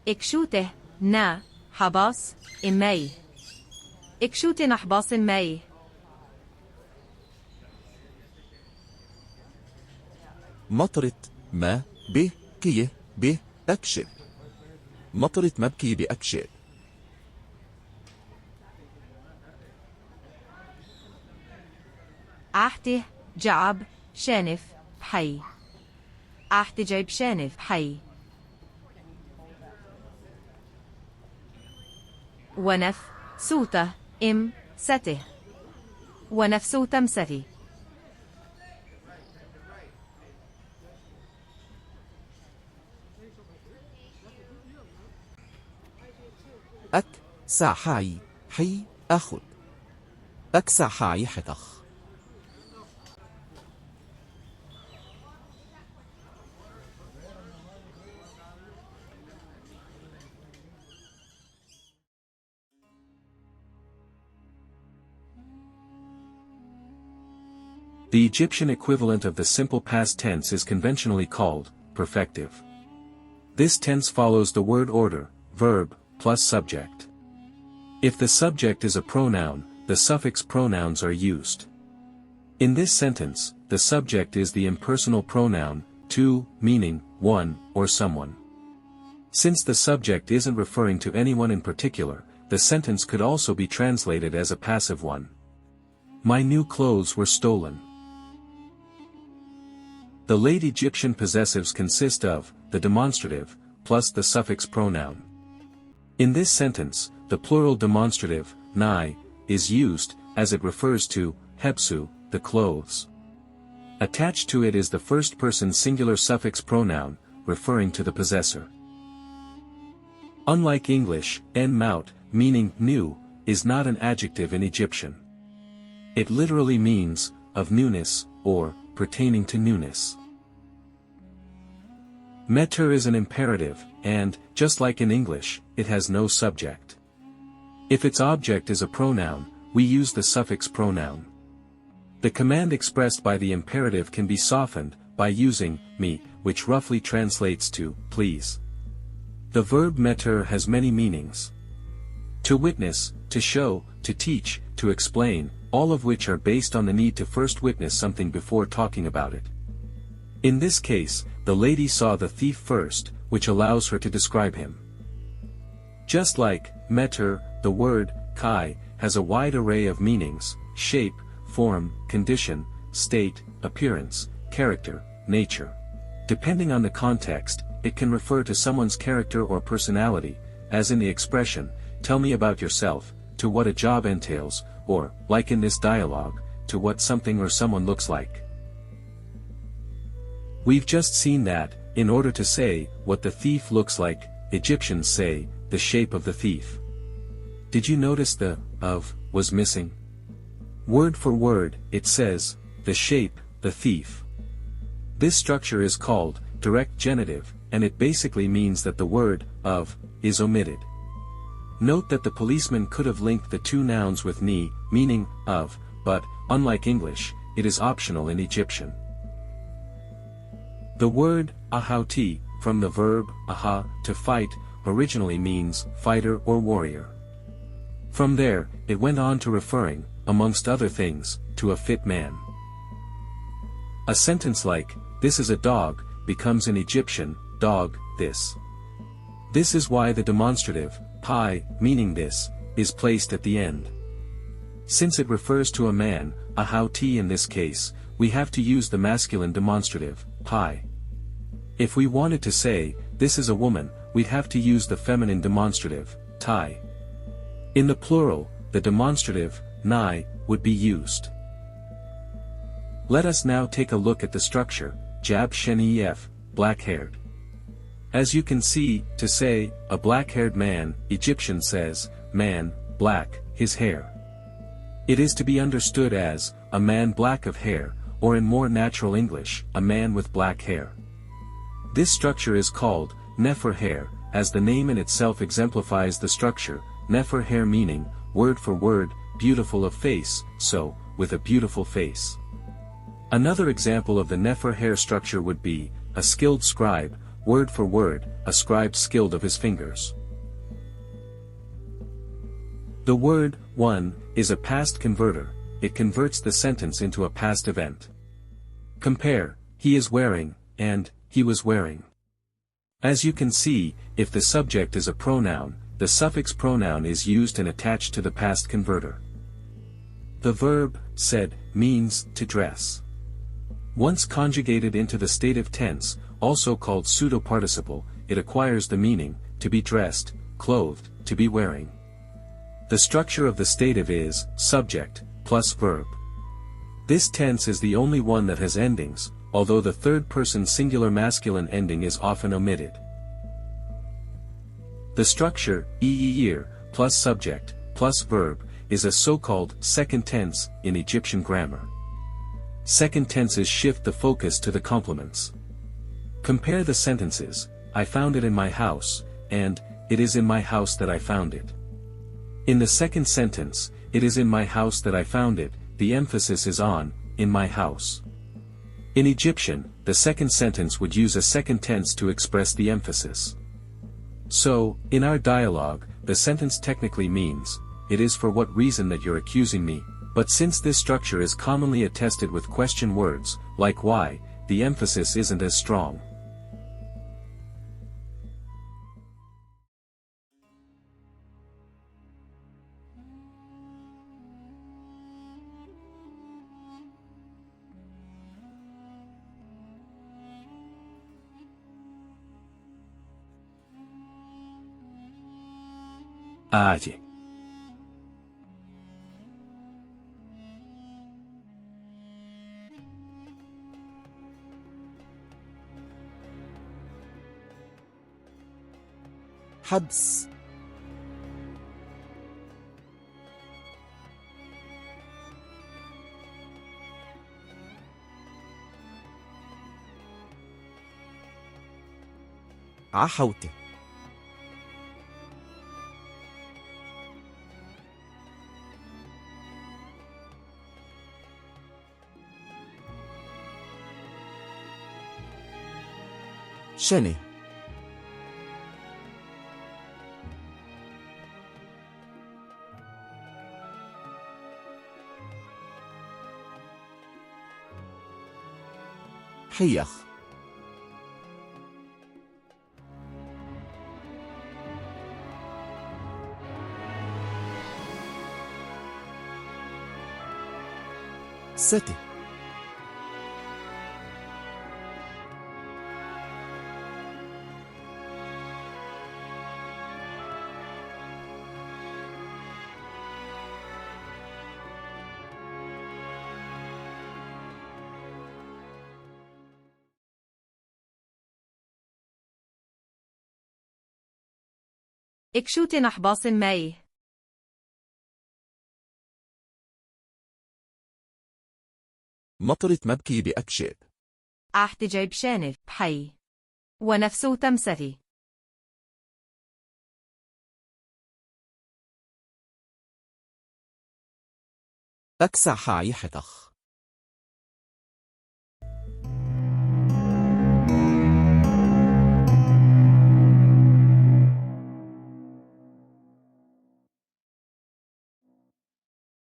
إكشوته نا حباس إمي إكشوته نحباس إمي مطرت ما به كيه به أكشب مطرت مبكي بأكشب أحته جعب شانف حي أحته جعب شانف حي ونف سوته إم سته ونف سوته مسته أك ساحاي حي أخد أك ساحاي حتخ The Egyptian equivalent of the simple past tense is conventionally called perfective. This tense follows the word order, verb, plus subject. If the subject is a pronoun, the suffix pronouns are used. In this sentence, the subject is the impersonal pronoun, to, meaning, one, or someone. Since the subject isn't referring to anyone in particular, the sentence could also be translated as a passive one. My new clothes were stolen. The late Egyptian possessives consist of the demonstrative, plus the suffix pronoun. In this sentence, the plural demonstrative, nai, is used, as it refers to hepsu, the clothes. Attached to it is the first-person singular suffix pronoun, referring to the possessor. Unlike English, en-mout, meaning new, is not an adjective in Egyptian. It literally means, of newness, or, pertaining to newness. Meter is an imperative, and, just like in English, it has no subject. If its object is a pronoun, we use the suffix pronoun. The command expressed by the imperative can be softened, by using, me, which roughly translates to, please. The verb meter has many meanings. To witness, to show, to teach, to explain, all of which are based on the need to first witness something before talking about it. In this case, the lady saw the thief first, which allows her to describe him. Just like, meter, the word, kai, has a wide array of meanings, shape, form, condition, state, appearance, character, nature. Depending on the context, it can refer to someone's character or personality, as in the expression, tell me about yourself, to what a job entails, or, like in this dialogue, to what something or someone looks like. We've just seen that, in order to say, what the thief looks like, Egyptians say, the shape of the thief. Did you notice the, of, was missing? Word for word, it says, the shape, the thief. This structure is called, direct genitive, and it basically means that the word, of, is omitted. Note that the policeman could have linked the two nouns with ni, meaning, of, but, unlike English, it is optional in Egyptian. The word, ahauti, from the verb, aha, to fight, originally means, fighter or warrior. From there, it went on to referring, amongst other things, to a fit man. A sentence like, this is a dog, becomes in Egyptian, dog, this. This is why the demonstrative, pi, meaning this, is placed at the end. Since it refers to a man, ahauti in this case, we have to use the masculine demonstrative, pi. If we wanted to say, this is a woman, we'd have to use the feminine demonstrative, tai. In the plural, the demonstrative, nai, would be used. Let us now take a look at the structure, jab shenef, black-haired. As you can see, to say, a black-haired man, Egyptian says, man, black, his hair. It is to be understood as, a man black of hair, or in more natural English, a man with black hair. This structure is called, nefer hair, as the name in itself exemplifies the structure, nefer hair meaning, word for word, beautiful of face, so, with a beautiful face. Another example of the nefer hair structure would be, a skilled scribe, word for word, a scribe skilled of his fingers. The word, one, is a past converter. It converts the sentence into a past event. Compare, he is wearing, and, he was wearing. As you can see, if the subject is a pronoun, the suffix pronoun is used and attached to the past converter. The verb, said, means, to dress. Once conjugated into the stative tense, also called pseudo-participle, it acquires the meaning, to be dressed, clothed, to be wearing. The structure of the stative is, subject, plus verb. This tense is the only one that has endings, although the third-person singular masculine ending is often omitted. The structure, ear, plus subject, plus verb, is a so-called second tense in Egyptian grammar. Second tenses shift the focus to the complements. Compare the sentences, I found it in my house, and, it is in my house that I found it. In the second sentence, it is in my house that I found it, the emphasis is on, in my house. In Egyptian, the second sentence would use a second tense to express the emphasis. So, in our dialogue, the sentence technically means, it is for what reason that you're accusing me, but since this structure is commonly attested with question words, like why, the emphasis isn't as strong. آتي. حبس. عحوته. شنه. حيخ. ستة. اكشوتي نحباص ماي. مطرت مبكي بأكشب. احتجاي بشانف بحي. ونفسه تمسري. أكسع حايحتخ.